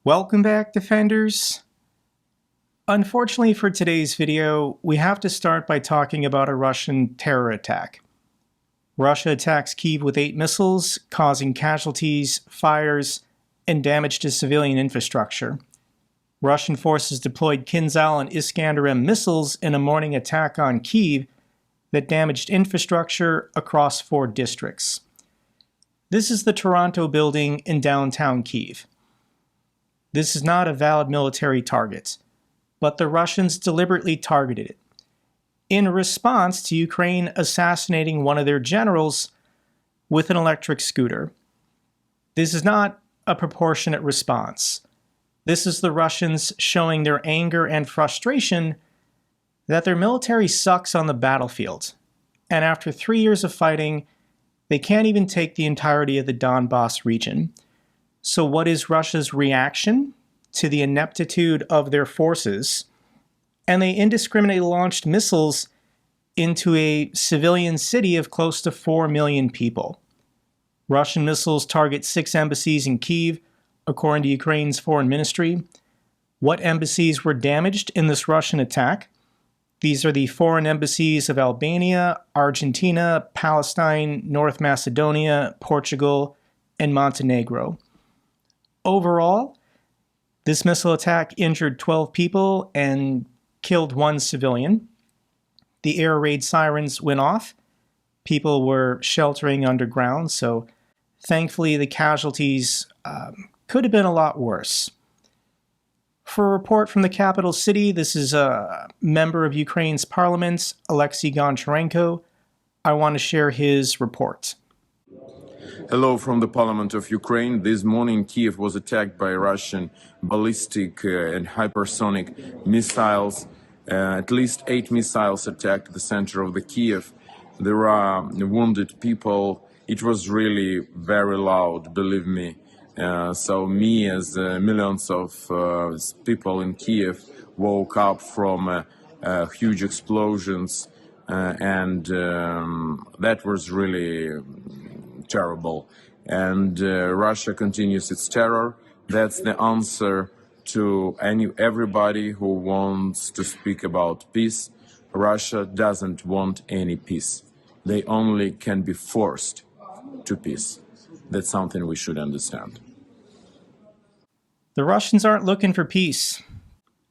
Welcome back, Defenders. Unfortunately for today's video, we have to start by talking about a Russian terror attack. Russia attacks Kiev with 8 missiles, causing casualties, fires, and damage to civilian infrastructure. Russian forces deployed Kinzhal and Iskander-M missiles in a morning attack on Kiev that damaged infrastructure across 4 districts. This is the Toronto building in downtown Kiev. This is not a valid military target, but the Russians deliberately targeted it in response to Ukraine assassinating one of their generals with an electric scooter. This is not a proportionate response. This is the Russians showing their anger and frustration that their military sucks on the battlefield, and after 3 years of fighting, they can't even take the entirety of the Donbass region. So what is Russia's reaction to the ineptitude of their forces? And they indiscriminately launched missiles into a civilian city of close to 4 million people. Russian missiles target 6 embassies in Kiev, according to Ukraine's foreign ministry. What embassies were damaged in this Russian attack? These are the foreign embassies of Albania, Argentina, Palestine, North Macedonia, Portugal, and Montenegro. Overall, this missile attack injured 12 people and killed 1 civilian. The air raid sirens went off. People were sheltering underground, so thankfully the casualties could have been a lot worse. For a report from the capital city, this is a member of Ukraine's parliament, Alexei Goncharenko. I want to share his report. Hello from the Parliament of Ukraine. This morning, Kiev was attacked by Russian ballistic and hypersonic missiles. At least 8 missiles attacked the center of the Kiev. There are wounded people. It was really very loud, believe me. So me, as millions of people in Kiev, woke up from huge explosions, and that was really terrible. And Russia continues its terror. That's the answer to everybody who wants to speak about peace. Russia doesn't want any peace. They only can be forced to peace. That's something we should understand. The Russians aren't looking for peace,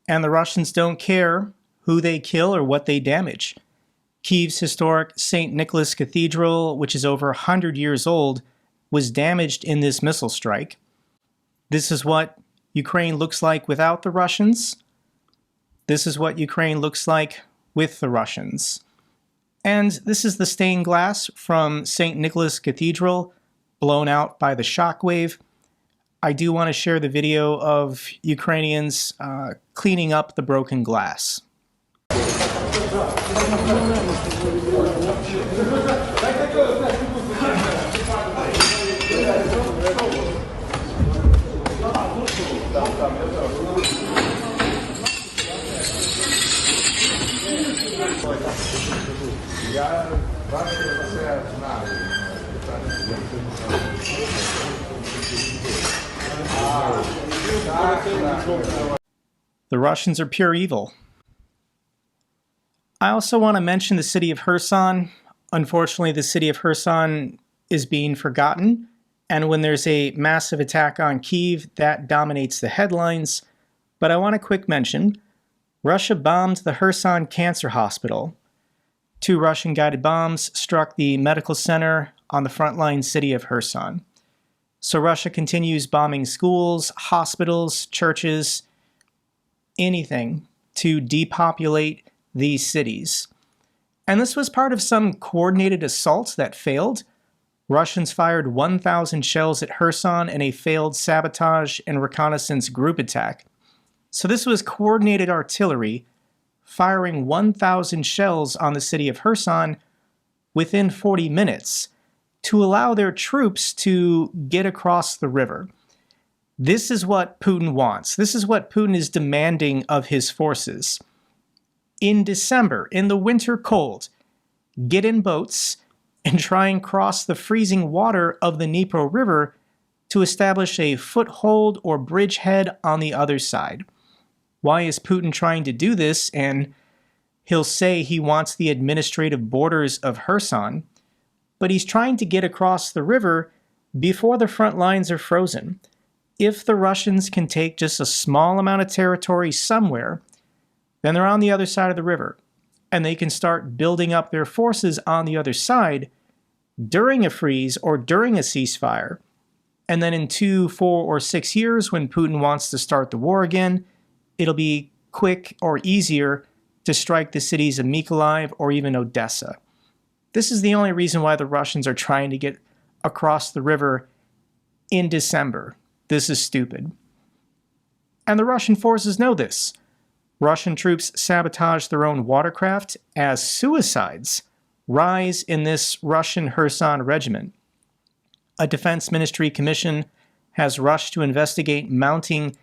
and the Russians don't care who they kill or what they damage. Kiev's historic St. Nicholas Cathedral, which is over 100 years old, was damaged in this missile strike. This is what Ukraine looks like without the Russians. This is what Ukraine looks like with the Russians. And this is the stained glass from St. Nicholas Cathedral, blown out by the shockwave. I do want to share the video of Ukrainians cleaning up the broken glass. The Russians are pure evil. I also want to mention the city of Kherson. Unfortunately, the city of Kherson is being forgotten, and when there's a massive attack on Kiev, that dominates the headlines. But I want a quick mention. Russia bombed the Kherson Cancer Hospital. 2 Russian-guided bombs struck the medical center on the frontline city of Kherson. So Russia continues bombing schools, hospitals, churches, anything to depopulate these cities. And this was part of some coordinated assault that failed. Russians fired 1,000 shells at Kherson in a failed sabotage and reconnaissance group attack. So this was coordinated artillery firing 1,000 shells on the city of Kherson within 40 minutes to allow their troops to get across the river. This is what Putin wants. This is what Putin is demanding of his forces. In December, in the winter cold, get in boats and try and cross the freezing water of the Dnipro River to establish a foothold or bridgehead on the other side. Why is Putin trying to do this? And he'll say he wants the administrative borders of Kherson, but he's trying to get across the river before the front lines are frozen. If the Russians can take just a small amount of territory somewhere, then they're on the other side of the river, and they can start building up their forces on the other side during a freeze or during a ceasefire. And then in 2, 4, or 6 years, when Putin wants to start the war again, it'll be quick or easier to strike the cities of Mykolaiv or even Odessa. This is the only reason why the Russians are trying to get across the river in December. This is stupid. And the Russian forces know this. Russian troops sabotage their own watercraft as suicides rise in this Russian Kherson regiment. A Defense Ministry commission has rushed to investigate mounting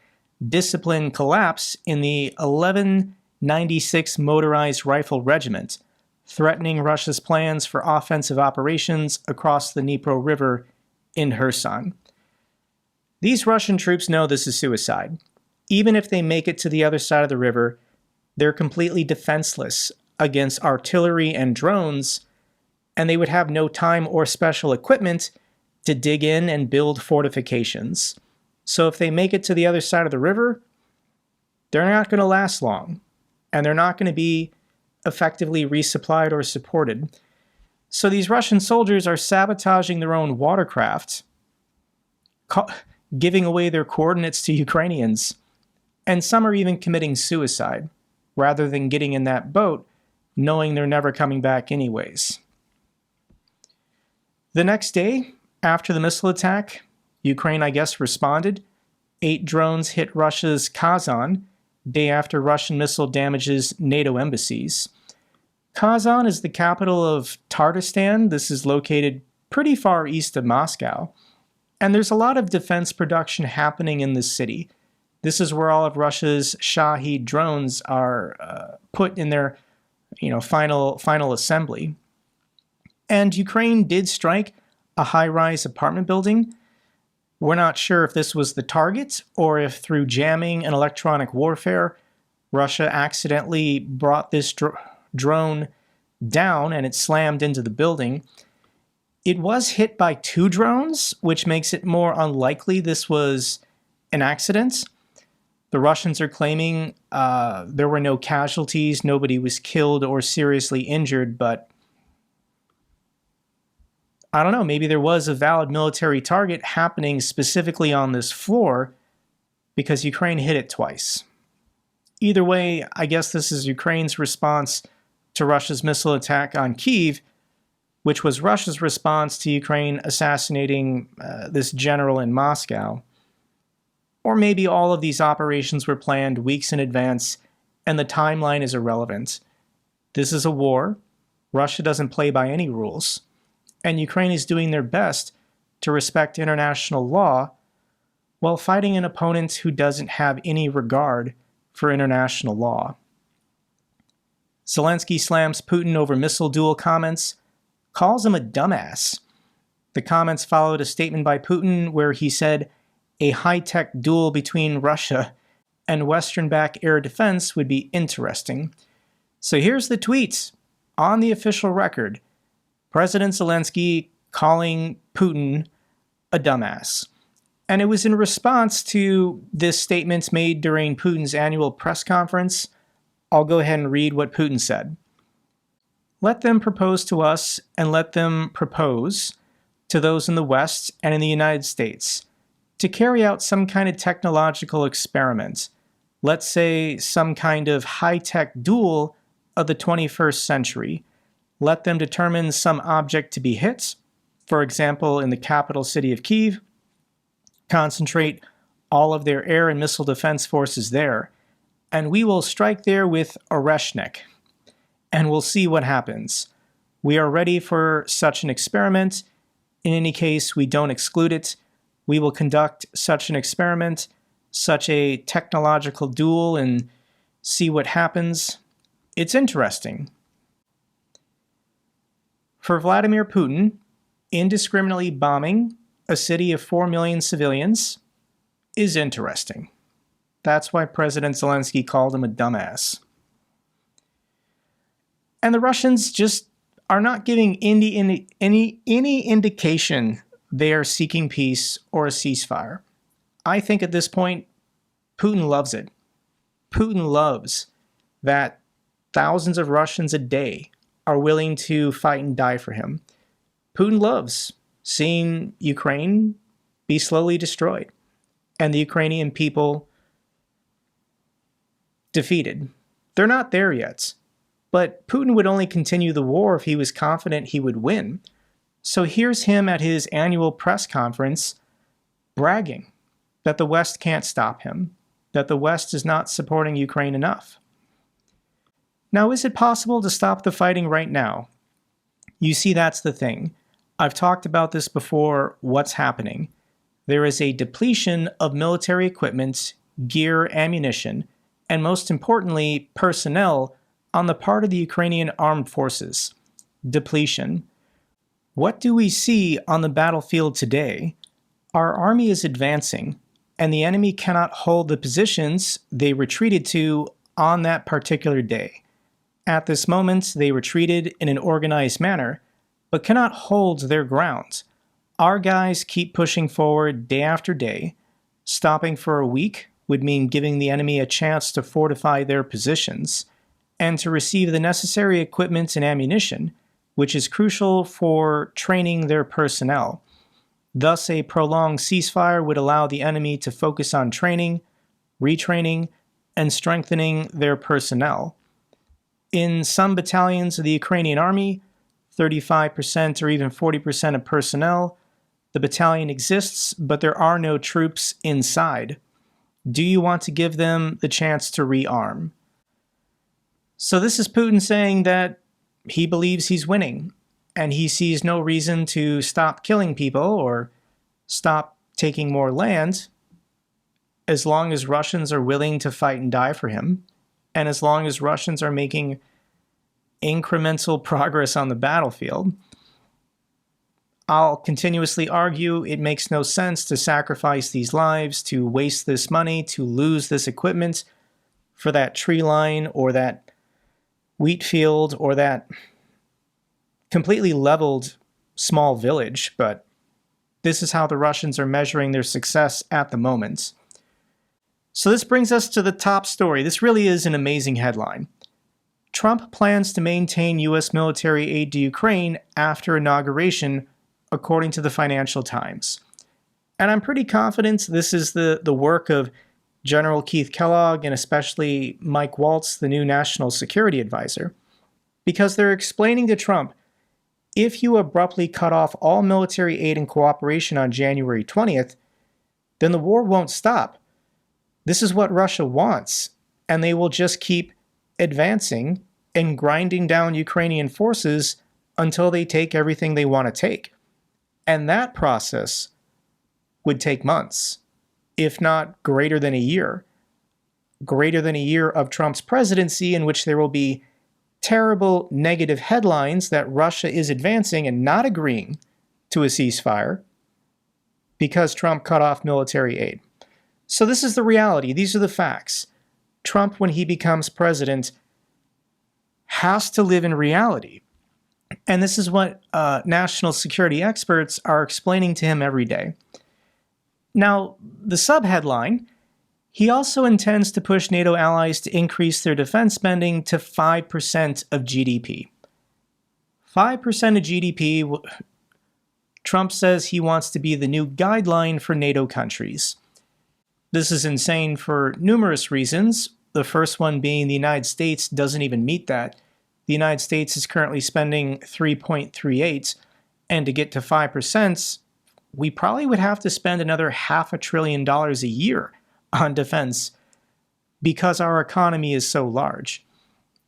discipline collapse in the 1196 Motorized Rifle Regiment, threatening Russia's plans for offensive operations across the Dnipro River in Kherson. These Russian troops know this is suicide. Even if they make it to the other side of the river, they're completely defenseless against artillery and drones, and they would have no time or special equipment to dig in and build fortifications. So if they make it to the other side of the river, they're not going to last long, and they're not going to be effectively resupplied or supported. So these Russian soldiers are sabotaging their own watercraft, giving away their coordinates to Ukrainians, and some are even committing suicide, rather than getting in that boat, knowing they're never coming back anyways. The next day, after the missile attack, Ukraine, I guess, responded. 8 drones hit Russia's Kazan, day after Russian missile damages NATO embassies. Kazan is the capital of Tatarstan. This is located pretty far east of Moscow. And there's a lot of defense production happening in this city. This is where all of Russia's Shahed drones are put in their final assembly. And Ukraine did strike a high-rise apartment building. We're not sure if this was the target or if through jamming and electronic warfare, Russia accidentally brought this drone down and it slammed into the building. It was hit by 2 drones, which makes it more unlikely this was an accident. The Russians are claiming there were no casualties, nobody was killed or seriously injured, but I don't know, maybe there was a valid military target happening specifically on this floor because Ukraine hit it twice. Either way, I guess this is Ukraine's response to Russia's missile attack on Kiev, which was Russia's response to Ukraine assassinating this general in Moscow. Or maybe all of these operations were planned weeks in advance and the timeline is irrelevant. This is a war. Russia doesn't play by any rules. And Ukraine is doing their best to respect international law while fighting an opponent who doesn't have any regard for international law. Zelensky slams Putin over missile duel comments, calls him a dumbass. The comments followed a statement by Putin where he said a high-tech duel between Russia and Western-backed air defense would be interesting. So here's the tweet on the official record. President Zelensky calling Putin a dumbass. And it was in response to this statement made during Putin's annual press conference. I'll go ahead and read what Putin said. Let them propose to us and let them propose to those in the West and in the United States to carry out some kind of technological experiment. Let's say some kind of high-tech duel of the 21st century. Let them determine some object to be hit, for example, in the capital city of Kiev, concentrate all of their air and missile defense forces there, and we will strike there with Oreshnik, and we'll see what happens. We are ready for such an experiment. In any case, we don't exclude it. We will conduct such an experiment, such a technological duel, and see what happens. It's interesting. For Vladimir Putin, indiscriminately bombing a city of 4 million civilians, is interesting. That's why President Zelensky called him a dumbass. And the Russians just are not giving any indication they are seeking peace or a ceasefire. I think at this point, Putin loves it. Putin loves that thousands of Russians a day are willing to fight and die for him. Putin loves seeing Ukraine be slowly destroyed and the Ukrainian people defeated. They're not there yet, but Putin would only continue the war if he was confident he would win. So here's him at his annual press conference bragging that the West can't stop him, that the West is not supporting Ukraine enough. Now, is it possible to stop the fighting right now? You see, that's the thing. I've talked about this before. What's happening? There is a depletion of military equipment, gear, ammunition, and most importantly, personnel on the part of the Ukrainian armed forces. Depletion. What do we see on the battlefield today? Our army is advancing, and the enemy cannot hold the positions they retreated to on that particular day. At this moment, they retreated in an organized manner, but cannot hold their ground. Our guys keep pushing forward day after day. Stopping for a week would mean giving the enemy a chance to fortify their positions and to receive the necessary equipment and ammunition, which is crucial for training their personnel. Thus, a prolonged ceasefire would allow the enemy to focus on training, retraining, and strengthening their personnel. In some battalions of the Ukrainian army, 35% or even 40% of personnel, the battalion exists, but there are no troops inside. Do you want to give them the chance to rearm? So this is Putin saying that he believes he's winning, and he sees no reason to stop killing people or stop taking more land as long as Russians are willing to fight and die for him, and as long as Russians are making incremental progress on the battlefield. I'll continuously argue it makes no sense to sacrifice these lives, to waste this money, to lose this equipment for that tree line or that wheat field or that completely leveled small village, but this is how the Russians are measuring their success at the moment. So this brings us to the top story. This really is an amazing headline. Trump plans to maintain U.S. military aid to Ukraine after inauguration, according to the Financial Times. And I'm pretty confident this is the work of General Keith Kellogg and especially Mike Waltz, the new National Security Advisor, because they're explaining to Trump, if you abruptly cut off all military aid and cooperation on January 20th, then the war won't stop. This is what Russia wants, and they will just keep advancing and grinding down Ukrainian forces until they take everything they want to take. And that process would take months, if not greater than a year. Greater than a year of Trump's presidency, in which there will be terrible negative headlines that Russia is advancing and not agreeing to a ceasefire because Trump cut off military aid. So this is the reality. These are the facts. Trump, when he becomes president, has to live in reality. And this is what national security experts are explaining to him every day. Now, the subheadline, he also intends to push NATO allies to increase their defense spending to 5% of GDP. 5% of GDP, Trump says he wants to be the new guideline for NATO countries. This is insane for numerous reasons. The first one being the United States doesn't even meet that. The United States is currently spending 3.38, and to get to 5%, we probably would have to spend another $500 billion a year on defense because our economy is so large.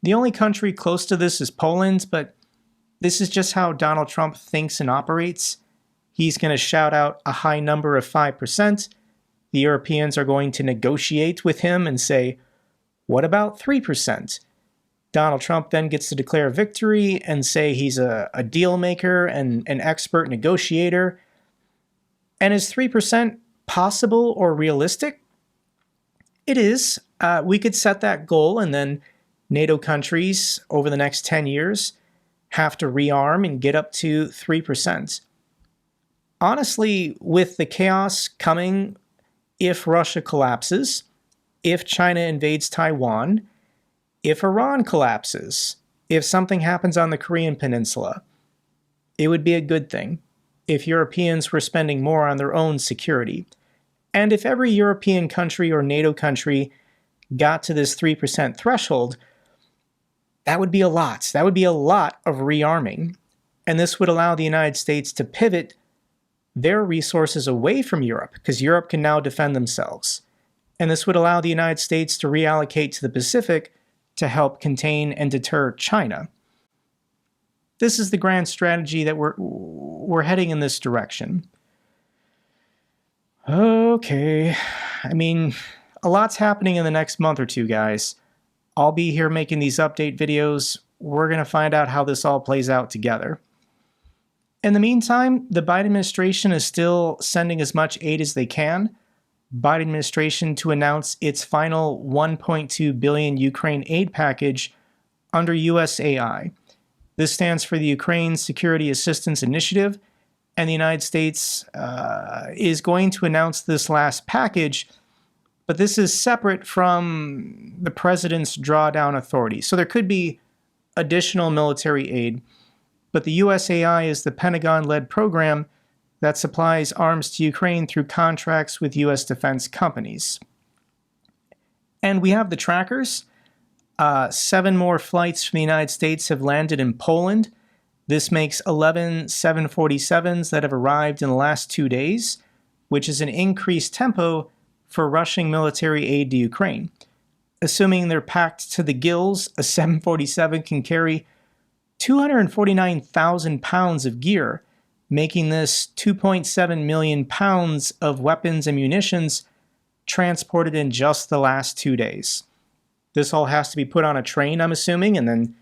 The only country close to this is Poland, but this is just how Donald Trump thinks and operates. He's going to shout out a high number of 5%. The Europeans are going to negotiate with him and say, what about 3%? Donald Trump then gets to declare victory and say he's a deal maker and an expert negotiator. And is 3% possible or realistic? It is. We could set that goal, and then NATO countries over the next 10 years have to rearm and get up to 3%. Honestly, with the chaos coming, if Russia collapses, if China invades Taiwan, if Iran collapses, if something happens on the Korean Peninsula, it would be a good thing if Europeans were spending more on their own security. And if every European country or NATO country got to this 3% threshold, that would be a lot. That would be a lot of rearming. And this would allow the United States to pivot their resources away from Europe, because Europe can now defend themselves. And this would allow the United States to reallocate to the Pacific to help contain and deter China. This is the grand strategy that we're heading in this direction. Okay, I mean, a lot's happening in the next month or two, guys. I'll be here making these update videos. We're going to find out how this all plays out together. In the meantime, the Biden administration is still sending as much aid as they can. Biden administration to announce its final $1.2 billion Ukraine aid package under USAI. This stands for the Ukraine Security Assistance Initiative, and the United States is going to announce this last package, but this is separate from the president's drawdown authority. So there could be additional military aid, but the USAI is the Pentagon-led program that supplies arms to Ukraine through contracts with U.S. defense companies. And we have the trackers. 7 more flights from the United States have landed in Poland. This makes 11 747s that have arrived in the last 2 days, which is an increased tempo for rushing military aid to Ukraine. Assuming they're packed to the gills, a 747 can carry 249,000 pounds of gear, making this 2.7 million pounds of weapons and munitions transported in just the last 2 days. This all has to be put on a train, I'm assuming, and then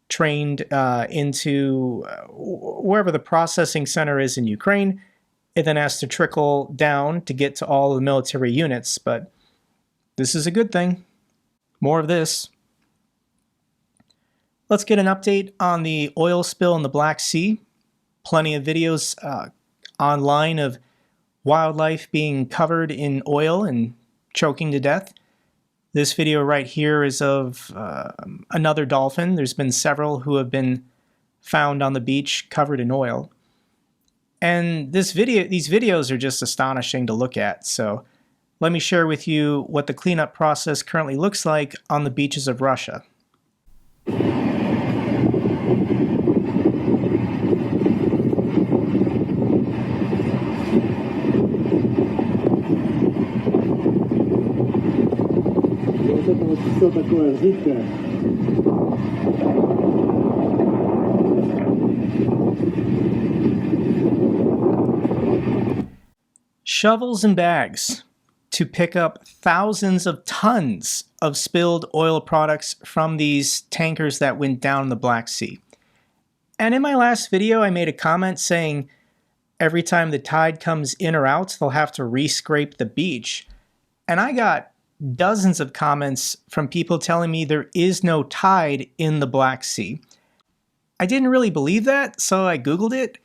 trained into wherever the processing center is in Ukraine. It then has to trickle down to get to all of the military units, but this is a good thing. More of this. Let's get an update on the oil spill in the Black Sea. Plenty of videos online of wildlife being covered in oil and choking to death. This video right here is of another dolphin. There's been several who have been found on the beach covered in oil. And these videos are just astonishing to look at. So let me share with you what the cleanup process currently looks like on the beaches of Russia. Все такое жидкое. Shovels and bags to pick up thousands of tons of spilled oil products from these tankers that went down in the Black Sea. And in my last video, I made a comment saying every time the tide comes in or out, they'll have to re-scrape the beach. And I got dozens of comments from people telling me there is no tide in the Black Sea. I didn't really believe that, so I Googled it.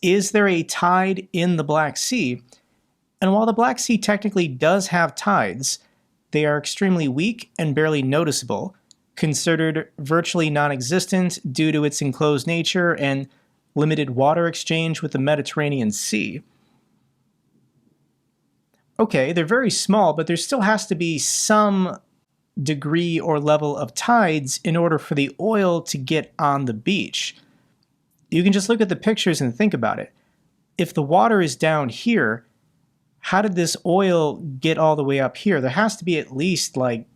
Is there a tide in the Black Sea? And while the Black Sea technically does have tides, they are extremely weak and barely noticeable, considered virtually non-existent due to its enclosed nature and limited water exchange with the Mediterranean Sea. Okay, they're very small, but there still has to be some degree or level of tides in order for the oil to get on the beach. You can just look at the pictures and think about it. If the water is down here, how did this oil get all the way up here? There has to be at least like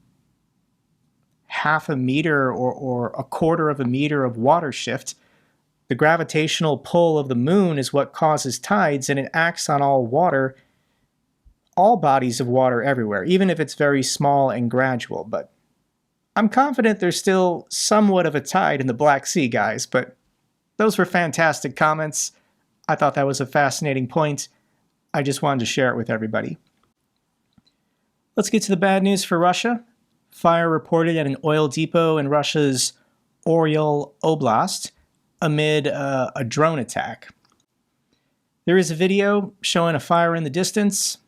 half a meter or a quarter of a meter of water shift. The gravitational pull of the moon is what causes tides, and it acts on all water, all bodies of water everywhere, even if it's very small and gradual. But I'm confident there's still somewhat of a tide in the Black Sea, guys, but those were fantastic comments. I thought that was a fascinating point. I just wanted to share it with everybody. Let's get to the bad news for Russia. Fire reported at an oil depot in Russia's Oryol Oblast amid a drone attack. There is a video showing a fire in the distance,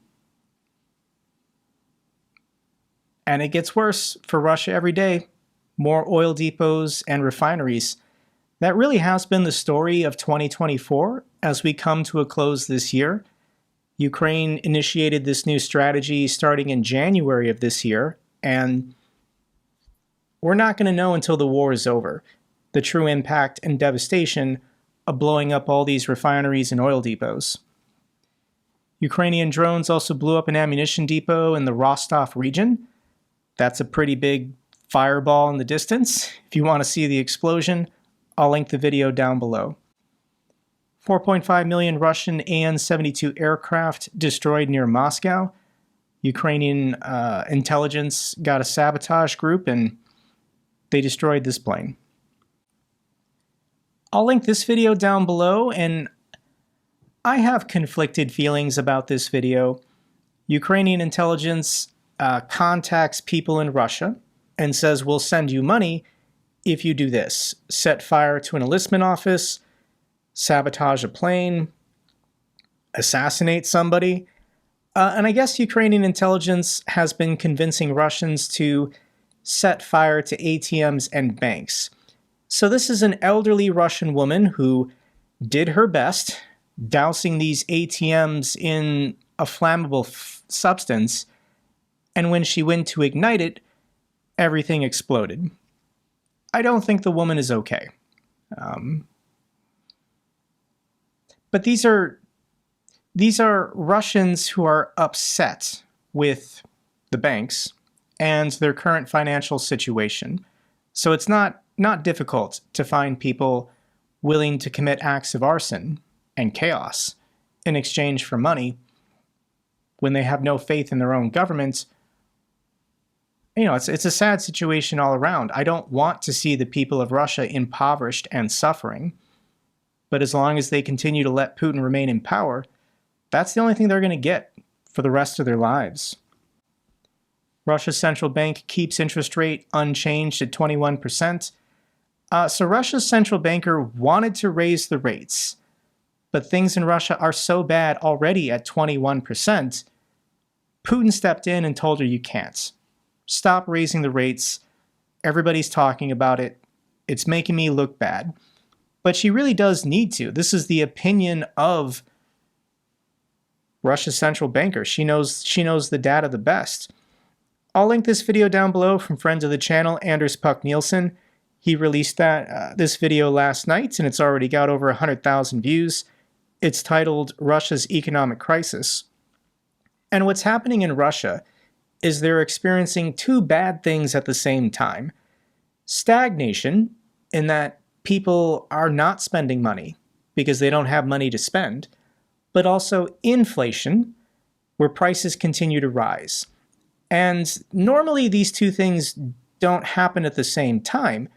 and it gets worse for Russia every day. More oil depots and refineries. That really has been the story of 2024 as we come to a close this year. Ukraine initiated this new strategy starting in January of this year, and we're not going to know until the war is over the true impact and devastation of blowing up all these refineries and oil depots. Ukrainian drones also blew up an ammunition depot in the Rostov region. That's a pretty big fireball in the distance. If you want to see the explosion, I'll link the video down below. 4.5 million Russian An-72 aircraft destroyed near Moscow. Ukrainian intelligence got a sabotage group and they destroyed this plane. I'll link this video down below, and I have conflicted feelings about this video. Ukrainian intelligence contacts people in Russia and says, we'll send you money if you do this. Set fire to an enlistment office, sabotage a plane, assassinate somebody. And I guess Ukrainian intelligence has been convincing Russians to set fire to ATMs and banks. So this is an elderly Russian woman who did her best, dousing these ATMs in a flammable substance, and when she went to ignite it, everything exploded. I don't think the woman is okay. But these are Russians who are upset with the banks and their current financial situation. So it's not difficult to find people willing to commit acts of arson and chaos in exchange for money when they have no faith in their own government. You know, it's a sad situation all around. I don't want to see the people of Russia impoverished and suffering. But as long as they continue to let Putin remain in power, that's the only thing they're going to get for the rest of their lives. Russia's central bank keeps interest rate unchanged at 21%. So Russia's central banker wanted to raise the rates, but things in Russia are so bad already at 21%. Putin stepped in and told her, you can't. Stop raising the rates. Everybody's talking about it. It's making me look bad. But she really does need to. This is the opinion of Russia's central banker. She knows the data the best. I'll link this video down below from friend of the channel, Anders Puck Nielsen. He released this video last night, and it's already got over 100,000 views. It's titled Russia's Economic Crisis. And what's happening in Russia is they're experiencing two bad things at the same time. Stagnation, in that people are not spending money because they don't have money to spend, but also inflation, where prices continue to rise. And normally these two things don't happen at the same time.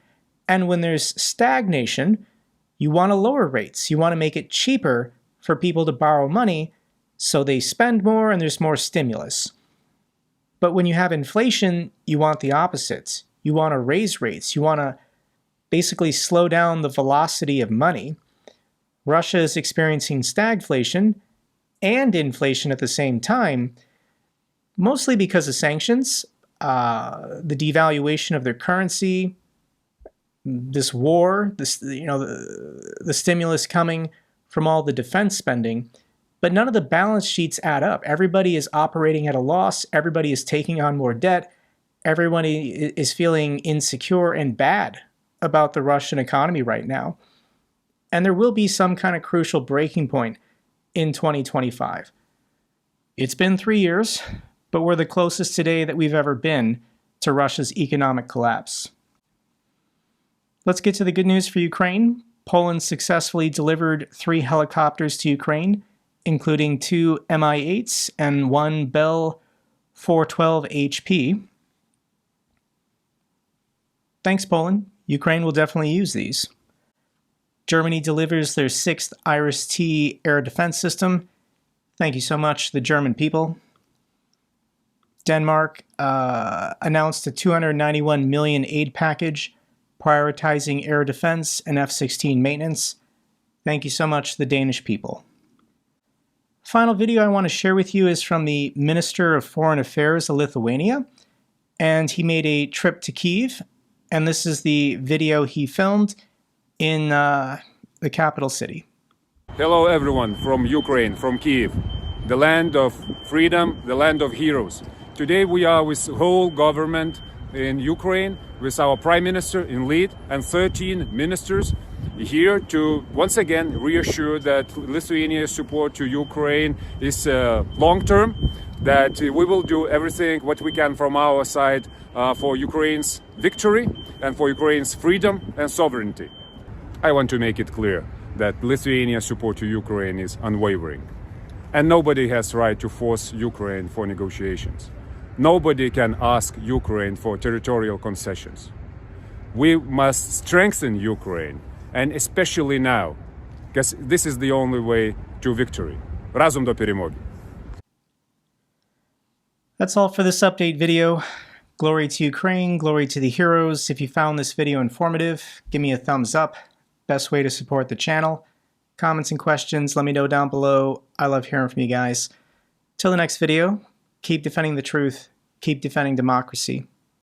And when there's stagnation, you want to lower rates. You want to make it cheaper for people to borrow money so they spend more and there's more stimulus. But when you have inflation, you want the opposite. You want to raise rates. You want to basically slow down the velocity of money. Russia is experiencing stagflation and inflation at the same time, mostly because of sanctions, the devaluation of their currency, this war, the stimulus coming from all the defense spending. But none of the balance sheets add up. Everybody is operating at a loss. Everybody is taking on more debt. Everybody is feeling insecure and bad about the Russian economy right now. And there will be some kind of crucial breaking point in 2025. It's been 3 years, but we're the closest today that we've ever been to Russia's economic collapse. Let's get to the good news for Ukraine. Poland successfully delivered 3 helicopters to Ukraine, including 2 Mi-8s and 1 Bell 412 HP. Thanks, Poland. Ukraine will definitely use these. Germany delivers their 6th Iris-T air defense system. Thank you so much, the German people. Denmark announced a 291 million aid package prioritizing air defense and F-16 maintenance. Thank you so much, the Danish people. Final video I want to share with you is from the Minister of Foreign Affairs of Lithuania, and he made a trip to Kiev, and this is the video he filmed in the capital city. Hello everyone from Ukraine, from Kiev, the land of freedom, the land of heroes. Today we are with whole government in Ukraine, with our Prime Minister in lead and 13 ministers here to once again reassure that Lithuania's support to Ukraine is long-term, that we will do everything what we can from our side for Ukraine's victory and for Ukraine's freedom and sovereignty. I want to make it clear that Lithuania's support to Ukraine is unwavering. And nobody has right to force Ukraine for negotiations. Nobody can ask Ukraine for territorial concessions. We must strengthen Ukraine, and especially now, because this is the only way to victory. Razом до перемоги. That's all for this update video. Glory to Ukraine, glory to the heroes. If you found this video informative, give me a thumbs up. Best way to support the channel. Comments and questions, let me know down below. I love hearing from you guys. Till the next video, keep defending the truth, keep defending democracy.